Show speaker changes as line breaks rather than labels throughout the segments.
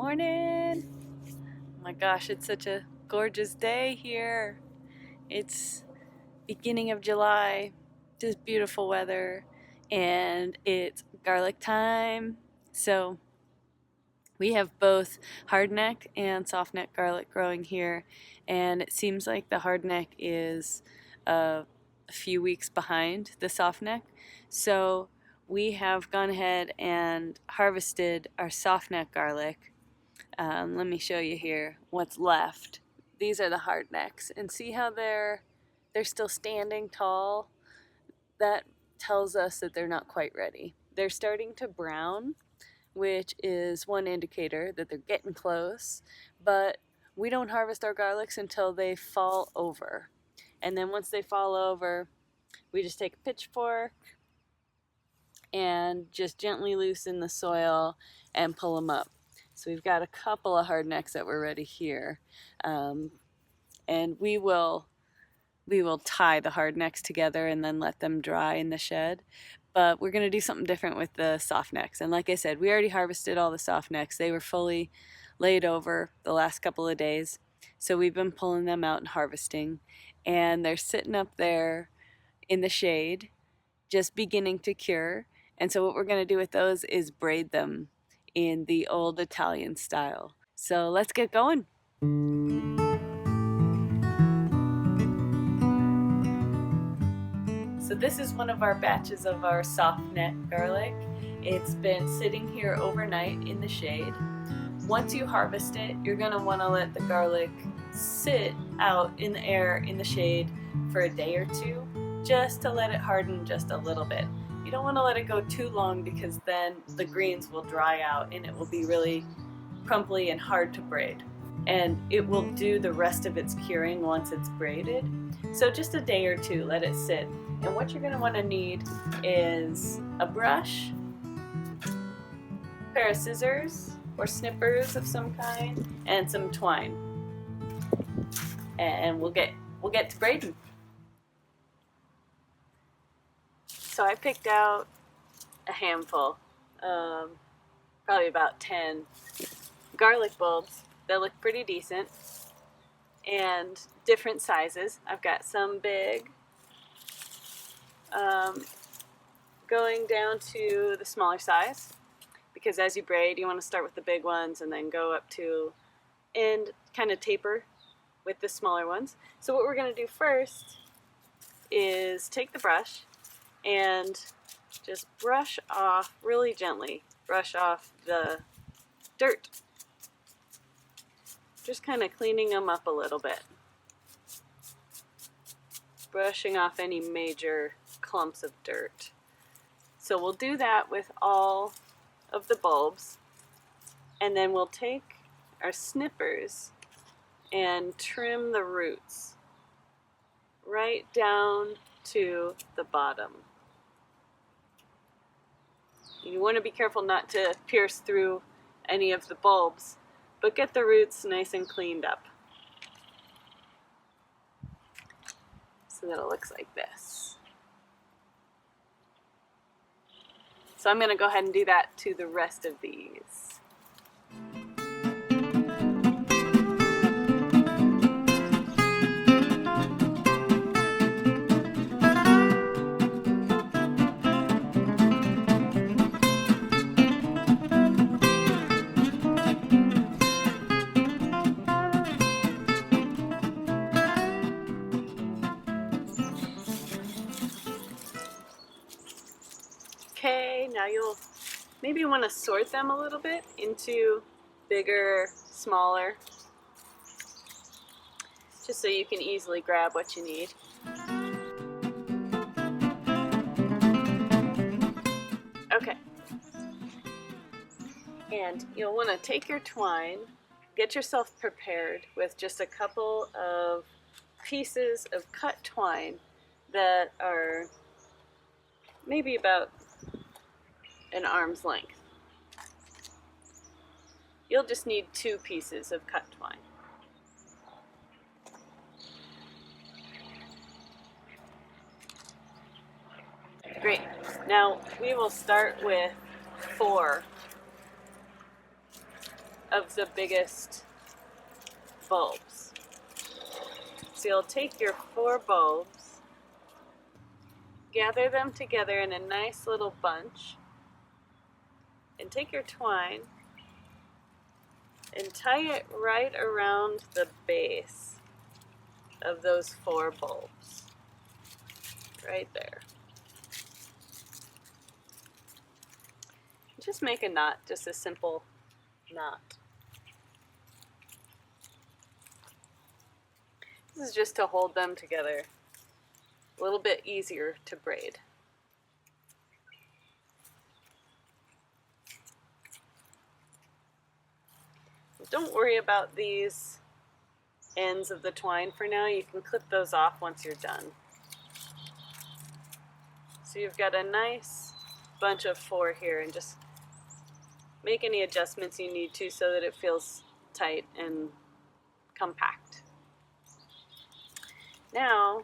Morning! Oh my gosh, it's such a gorgeous day here. It's beginning of July, just beautiful weather, and it's garlic time. So we have both hardneck and softneck garlic growing here, and it seems like the hardneck is a few weeks behind the softneck. So we have gone ahead and harvested our softneck garlic. Let me show you here what's left. These are the hardnecks, and see how they're still standing tall? That tells us that they're not quite ready. They're starting to brown, which is one indicator that they're getting close, but we don't harvest our garlics until they fall over. And then once they fall over, we just take a pitchfork and just gently loosen the soil and pull them up. So we've got a couple of hardnecks that were ready here, and we will tie the hardnecks together and then let them dry in the shed. But we're going to do something different with the softnecks. And like I said, we already harvested all the softnecks. They were fully laid over the last couple of days. So we've been pulling them out and harvesting. And they're sitting up there in the shade, just beginning to cure. And so what we're going to do with those is braid them in the old Italian style. So let's get going. So this is one of our batches of our softneck garlic. It's been sitting here overnight in the shade. Once you harvest it, you're going to want to let the garlic sit out in the air in the shade for a day or two, just to let it harden just a little bit. You don't want to let it go too long because then the greens will dry out and it will be really crumply and hard to braid. And it will do the rest of its curing once it's braided. So just a day or two, let it sit. And what you're going to want to need is a brush, a pair of scissors or snippers of some kind, and some twine. And we'll get to braiding. So I picked out a handful, probably about 10 garlic bulbs that look pretty decent and different sizes. I've got some big, going down to the smaller size, because as you braid you want to start with the big ones and then go up to and kind of taper with the smaller ones. So what we're going to do first is take the brush and just brush off really gently, brush off the dirt, just kind of cleaning them up a little bit, brushing off any major clumps of dirt. So we'll do that with all of the bulbs, and then we'll take our snippers and trim the roots right down to the bottom. You want to be careful not to pierce through any of the bulbs, but get the roots nice and cleaned up so that it looks like this. So I'm going to go ahead and do that to the rest of these. Okay, now you'll maybe want to sort them a little bit into bigger, smaller, just so you can easily grab what you need. Okay, and you'll want to take your twine, get yourself prepared with just a couple of pieces of cut twine that are maybe about an arm's length. You'll just need 2 pieces of cut twine. Great. Now we will start with 4 of the biggest bulbs. So you'll take your 4 bulbs, gather them together in a nice little bunch, and take your twine and tie it right around the base of those 4 bulbs. Right there. Just make a knot, just a simple knot. This is just to hold them together. A little bit easier to braid. Don't worry about these ends of the twine for now. You can clip those off once you're done. So you've got a nice bunch of 4 here, and just make any adjustments you need to so that it feels tight and compact. Now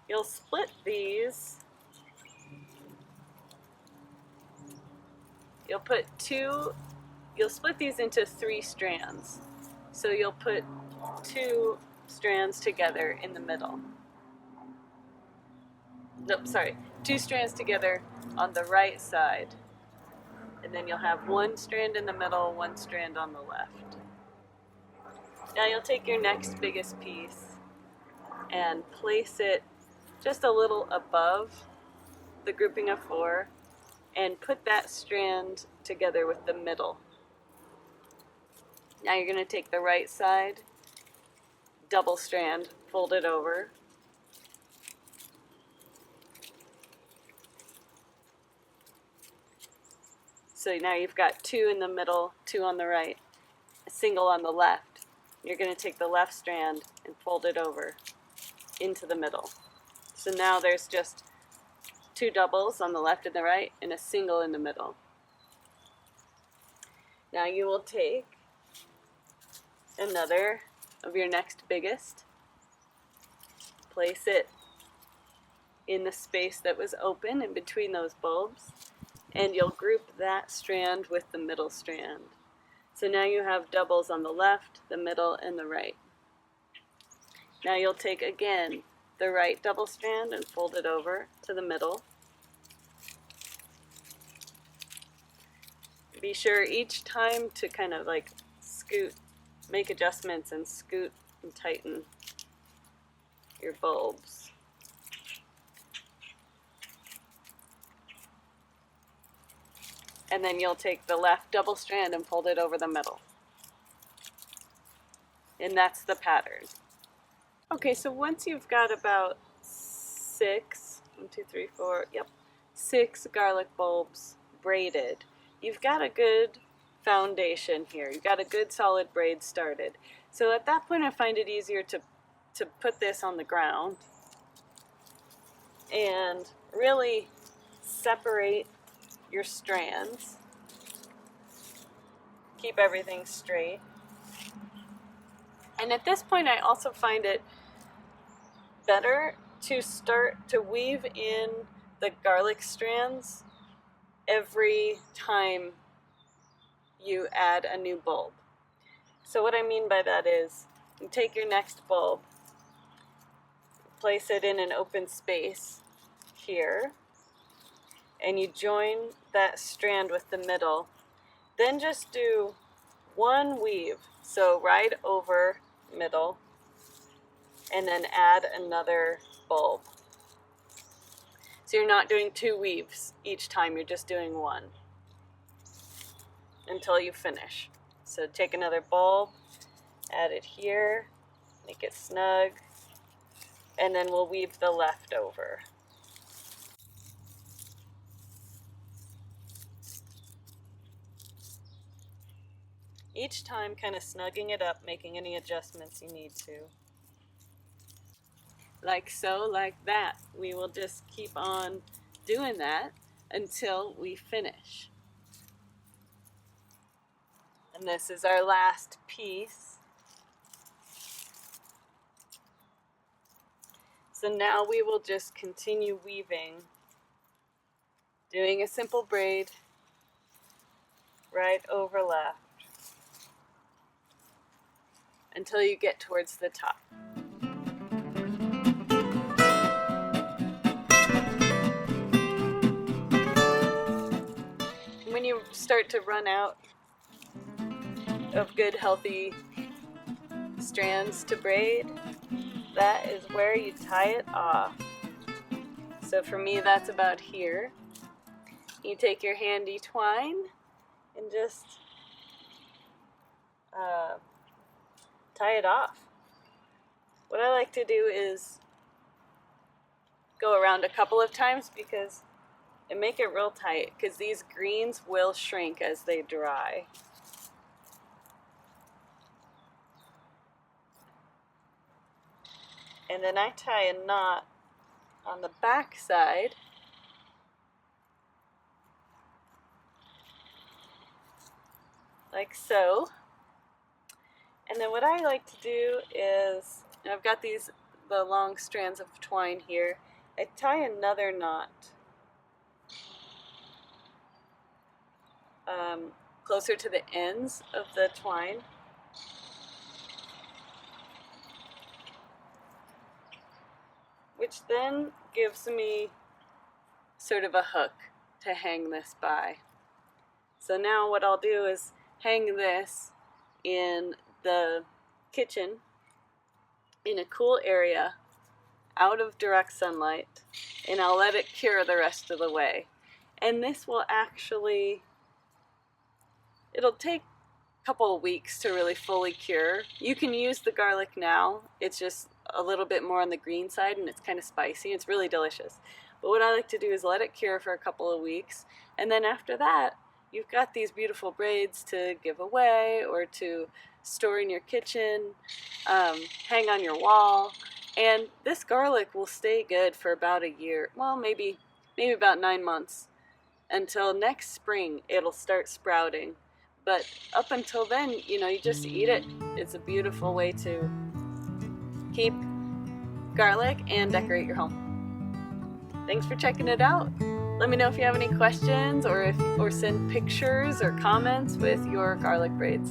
you'll split these. You'll split these into 3 strands. So you'll put 2 strands together in the middle. Nope, sorry. 2 strands together on the right side. And then you'll have 1 strand in the middle, 1 strand on the left. Now you'll take your next biggest piece and place it just a little above the grouping of 4 and put that strand together with the middle. Now you're going to take the right side, double strand, fold it over. So now you've got 2 in the middle, 2 on the right, a single on the left. You're going to take the left strand and fold it over into the middle. So now there's just 2 doubles on the left and the right and a single in the middle. Now you will take another of your next biggest, place it in the space that was open in between those bulbs, and you'll group that strand with the middle strand. So now you have doubles on the left, the middle, and the right. Now you'll take again the right double strand and fold it over to the middle. Be sure each time to kind of like scoot, make adjustments and scoot and tighten your bulbs. And then you'll take the left double strand and fold it over the middle. And that's the pattern. Okay, so once you've got about 6 garlic bulbs braided, you've got a good foundation here. You've got a good solid braid started. So at that point I find it easier to put this on the ground and really separate your strands. Keep everything straight. And at this point I also find it better to start to weave in the garlic strands every time you add a new bulb. So what I mean by that is, you take your next bulb, place it in an open space here, and you join that strand with the middle. Then just do 1 weave, so right over middle, and then add another bulb. So you're not doing 2 weaves each time, you're just doing 1 until you finish. So take another bulb, add it here, make it snug, and then we'll weave the left over. Each time kind of snugging it up, making any adjustments you need to. Like so, like that. We will just keep on doing that until we finish. And this is our last piece. So now we will just continue weaving, doing a simple braid, right over left. until you get towards the top. When you start to run out of good, healthy strands to braid, that is where you tie it off. So for me, that's about here. You take your handy twine and just tie it off. What I like to do is go around a couple of times and make it real tight, because these greens will shrink as they dry. And then I tie a knot on the back side, like so. And then what I like to do is, I've got the long strands of twine here, I tie another knot closer to the ends of the twine. Which then gives me sort of a hook to hang this by. So now what I'll do is hang this in the kitchen in a cool area out of direct sunlight, and I'll let it cure the rest of the way. And this will actually, it'll take a couple of weeks to really fully cure. You can use the garlic now, it's just a little bit more on the green side and it's kind of spicy. It's really delicious. But what I like to do is let it cure for a couple of weeks, and then after that you've got these beautiful braids to give away or to store in your kitchen, hang on your wall. And this garlic will stay good for about a year, well, maybe about 9 months, until next spring it'll start sprouting. But up until then, you know, you just eat it. It's a beautiful way to keep garlic and decorate your home. Thanks for checking it out. Let me know if you have any questions, or send pictures or comments with your garlic braids.